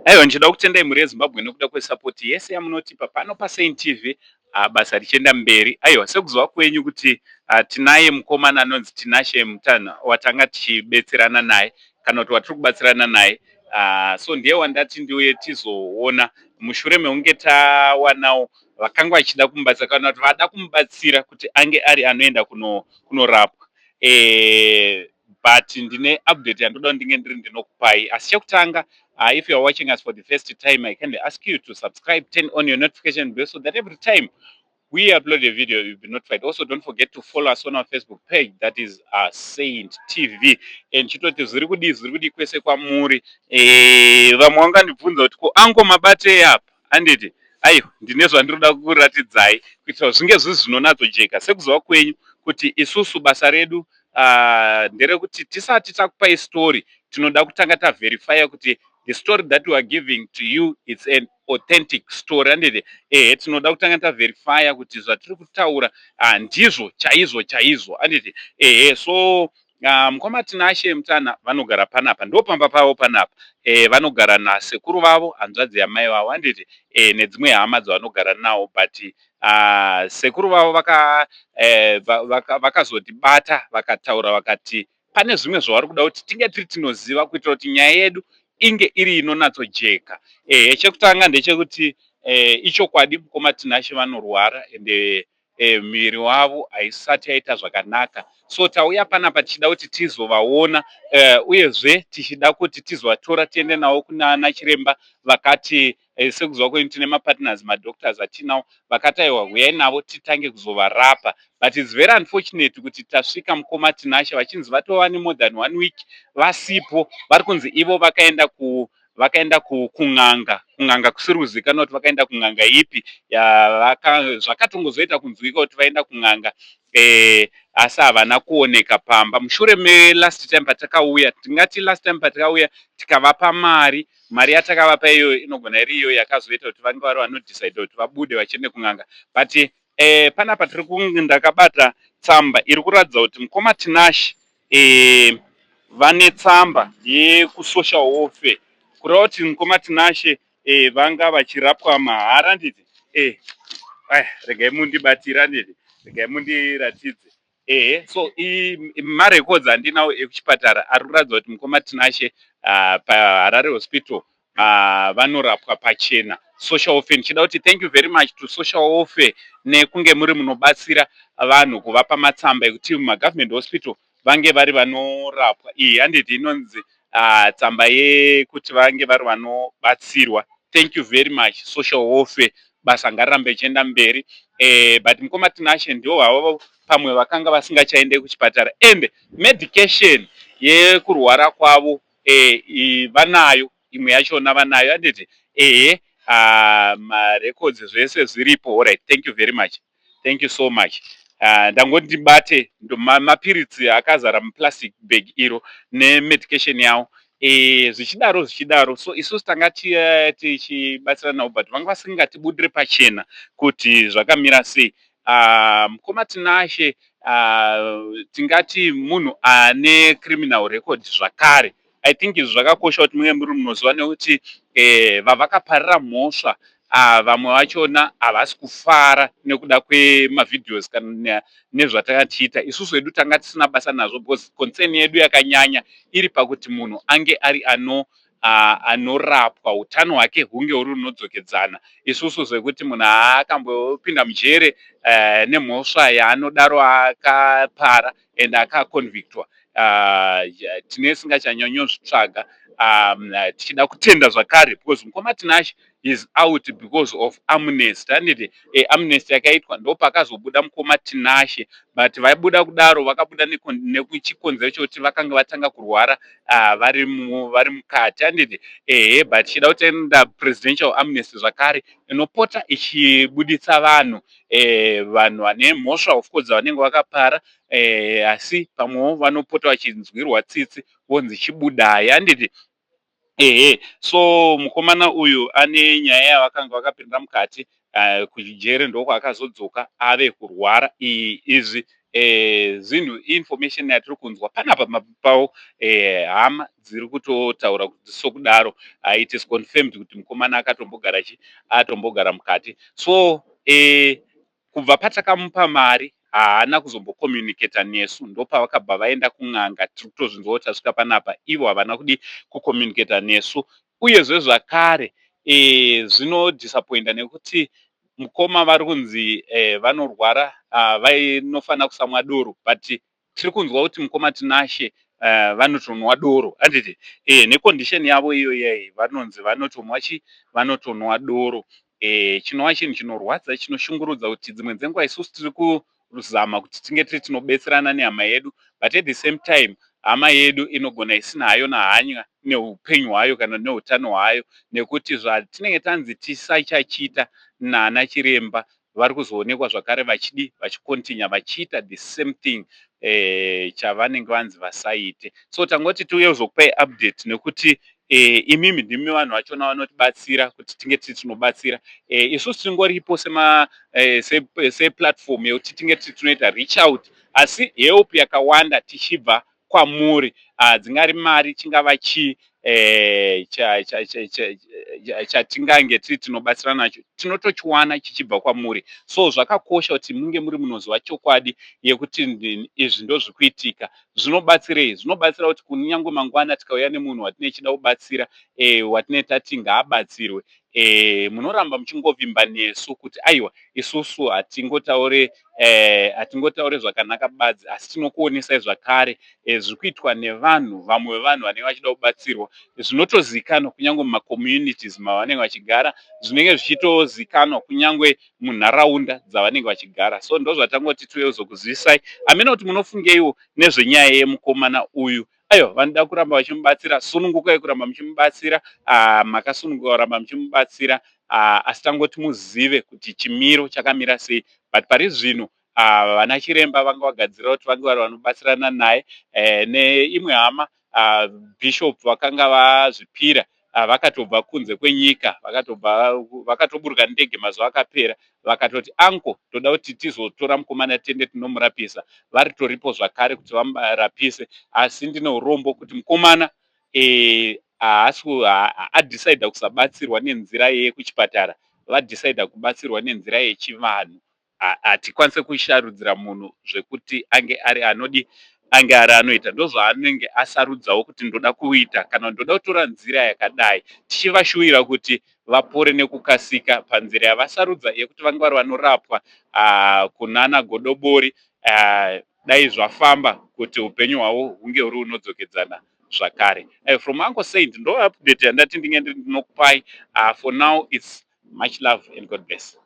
Aiwa, ndoda kutendai muri yeZimbabwe nekuda kwesapoti yese yamunotipa pano paSaint TV. Basa richienda mberi. Aiwa, sekuzwa kwenyu kuti tinaye mukomana anonzi Tinashe Mutana watanga tichibetserana naye kana kuti watiri kubatsirana naye. So ndiye wandati ndiuye tizoona mushure mekunge tawanawo vakanga vachida kumubatsira kana kuti vada kumubatsira kuti ange ari anoenda kunorapwa. But ndine update yandoda ndinge ndinokupai. Asi chekutanga, if you are watching us for the first time, I kindly ask you to subscribe, turn on your notification bell so that every time we upload a video, you'll be notified. Also, don't forget to follow us on our Facebook page, that is Saint TV. And chitoti zvirikudi kwese kwamuri. Vamwe vangandibvunza kuti ko ango mabate apa anditi aiwa ndine zvandiroda kuratidzai kuitira zvinge zvinonadzojeka sekuzwa kwenyu kuti isusu basa redu nderekuti tisati takupai story tinoda kutanga taverifya kuti the story that we are giving to you it's an authentic story anditi tinoda kutanga taverifya kuti zvatiri kutaura ndizvo chaizvo anditi so mukoma Tinashe Mutana vanogara panapa, ndo pamba pavo panapa. Vanogara nasekuru vavo, hanzvadzi yamai vavo anditi nedzimwe hama dzavanogara nawo, but sekuru vavo vakazotibata vakataura vakati pane zvimwe zvavari kuda kuti tinge tiri tinoziva kuitira kuti nyaya yedu inge iri inonyatsojeka. Chekutanga ndechekuti ichokwadi mukoma Tinashe vanorwara ende miri wavo haisati yaita zvakanaka. So tauya panapa tichida kuti tizovaona uyezve tichida kuti tizovatora tiende navo kuna chiremba vakati sekuzwa kwenyu tine mapartners madoctors atinawo vakati aiwa huyai navo titange kuzovarapa. But it's very unfortunate kuti tasvika mukoma Tinashe vachinzi vatova more than 1 week vasipo. Vari kunzi ivo vakaenda kung'anga kusiri kuzivikanwa kuti vakaenda kung'anga ipi. Zvakatongozoita kunzwika kuti vaenda kung'anga asi havana kuoneka pamba. Mushure last time patakauya, tingati last time patakauya tikavapa mari yatakavapa iyo inogona iri iyo yakazoita kuti vange vari vanodecide kuti vabude vachiende kung'anga. But panapa ndakabata tsamba iri kuratidza kuti mukoma Tinashe vane tsamba yekusocial welfare kureva kuti mukoma Tinashe vanga vachirapwa mahara nditi regai mundibatira nditi regai mundiratidze. So marecords andinawo ekuchipatara ari kuratidza kuti mukoma Tinashe paHarare hospital vanorapwa pachena social welfare. Ndichida kuti thank you very much to social welfare nekunge muri munobatsira vanhu kuvapa matsamba ekuti mumagovernment hospital vange vari vanorapwa. Iyi handiti inonzi tsamba yekuti vange vari vanobatsirwa. Thank you very much social welfare. Basa ngarirambe ichienda mberi. But mukoma Tinashe ndiwo havo pamwe vakanga vasingachaende kuchipatara and medication yekurwara kwavo vanayo, imwe yachona vanayo handiti marecords zvese zviripo. Alright, thank you very much, thank you so much. Ndangoti ndibate mapiritsi akazara muplastic bag iro nemedication yavo zvichidaro. So isusu tanga tichibatsira navo but vanga vasingatibudire pachena kuti zvakamira sei. Mukoma Tinashe tingati munhu ane criminal record zvakare. I think izvi zvakakosha kuti munge muri munoziva nekuti vavakaparira mhosva vamwe vachona havasi kufara nekuda kwemavidheos kana nezvatakatiita. Isusu edu tanga tisina basa nazvo because concern yedu yakanyanya iri pakuti munhu ange ari anorapwa, utano hwake hunge huri hunodzokedzana. Isusu zvekuti munhu akambopinda mujere nemhosva yaanodaro akapara and akaconvictwa tine singachanyanyozvitsvaga. Tichida kutenda zvakare because mukoma Tinashe is out because of amnesty handiti amnesty yakaitwa ndo pakazobuda mukoma Tinashe. But vaibuda kudaro vakabuda nekuchikonzero chokuti vakanga vatanga kurwara vari mukati handiti but tichida kutenda presidential amnesty zvakare inopota ichibuditsa vanhu vane mhosva of course vanenge vakapara asi pamwewo vanopota vachinzwirwa tsitsi vonzi chibudai handiti so mukomana uyu ane nyaya yavakanga vakapinda mukati kujere ndoko akazodzoka ave kurwara. Izvi zvinhu information yatiri kunzwa panapa pawo hama dziri kutotaura kuti sokudaro it is confirmed kuti mukomana atombogara mukati. So kubva patakamupa mari haana kuzombokomunicata nesu, ndopavakabva vaenda kun'anga. Tiri kutozvinzwa tasvika panapa ivo havana kudi kukomunicata nesu, uyezve zvakare zvinodisappointa nekuti mukoma vari kunzi vanorwara vainofanira kusamwa doro, but tiri kunzwa kuti mukoma Tinashe vanotonwa doro handiti nekondisheni yavo iyoyei vanonzi vanotonwa doro. Chinova chinhu chinorwadza chinoshungurudza kuti dzimwe dzenguva isusu tiri kuzama kuti tinge tiri tinobetserana nehama yedu, but at the same time hama yedu inogona isina hayo nahanya neupenyu hwayo kana neutano hwayo, nekuti zvatinenge tanzi tisachachiita nana chiremba vari kuzoonekwa zvakare vachikontinya vachiita the same thing chavanenge vanzi vasaite. So tangoti tiuye kuzokupai update nekuti imimi ndimi vanhu vachona vanotibatsira kuti tinge tiri tinobatsira. Isusu tingoripo seplatform yekuti tinge tiri tinoita reach out, asi help yakawanda tichibva kwamuri, dzingari mari chingava chii chatingange tiri tinobatsira nacho tinotochiwana chichibva kwamuri. So zvakakosha kuti munge muri munoziva chokwadi yekuti izvi ndozviri kuitika. Zvinobatsirei? Zvinobatsira kuti kunyange mangwana tikauya nemunhu watinenge tichida kubatsira, watinenge tati ngaabatsirwe, munoramba muchingovimba nesu kuti aiwa isusu hatingotaure zvakanaka badzi, asi tinokuonesai zvakare zviri kuitwa nevanhu, vamwe vevanhu vanenge vachida kubatsirwa, zvinotozikanwa kunyange mumacommunities mavanenge vachigara, zvinenge zvichitozikanwa kunyange munharaunda dzavanenge vachigara. So ndozvatangoti tiuye kuzokuzivisai. Hamena kuti munofungeiwo nezvenyaya yemukomana uyu. Aiwa, vanoda kuramba vachimubatsira, sunungukai kuramba muchimubatsira, makasununguka kuramba muchimubatsira, asi tangoti muzive kuti chimiro chakamira sei. But pari zvino vana chiremba vanga vagadzirira kuti vange vari vanobatsirana naye, neimwe hama bishop vakanga vazvipira vakatobva kunze kwenyika, vakatoburuka ndege mazuva akapera, vakatoti anko toda kuti tizotora mukomana tende tinomurapisa. Varitoripo zvakare kuti vamurapise, asi ndine urombo kuti mukomana adhisaidha kusabatsirwa nenzira yekuchipatara, vadhisaidha kubatsirwa nenzira yechivanhu. Hatikwanise kusharudzira munhu zvekuti ange ari anoita ndozvaanenge asarudzawo kuti ndoda kuita kana ndoda kutora nzira yakadai, tichivashuvira kuti vapore nekukasika panzira yavasarudza yekuti vange vari vanorapwa kunana godobori, dai zvafamba kuti upenyu hwavo hunge huri hunodzokedzana zvakare. From Uncle Saint ndo update yandati ndinge ndinokupai. For now it's much love and God bless.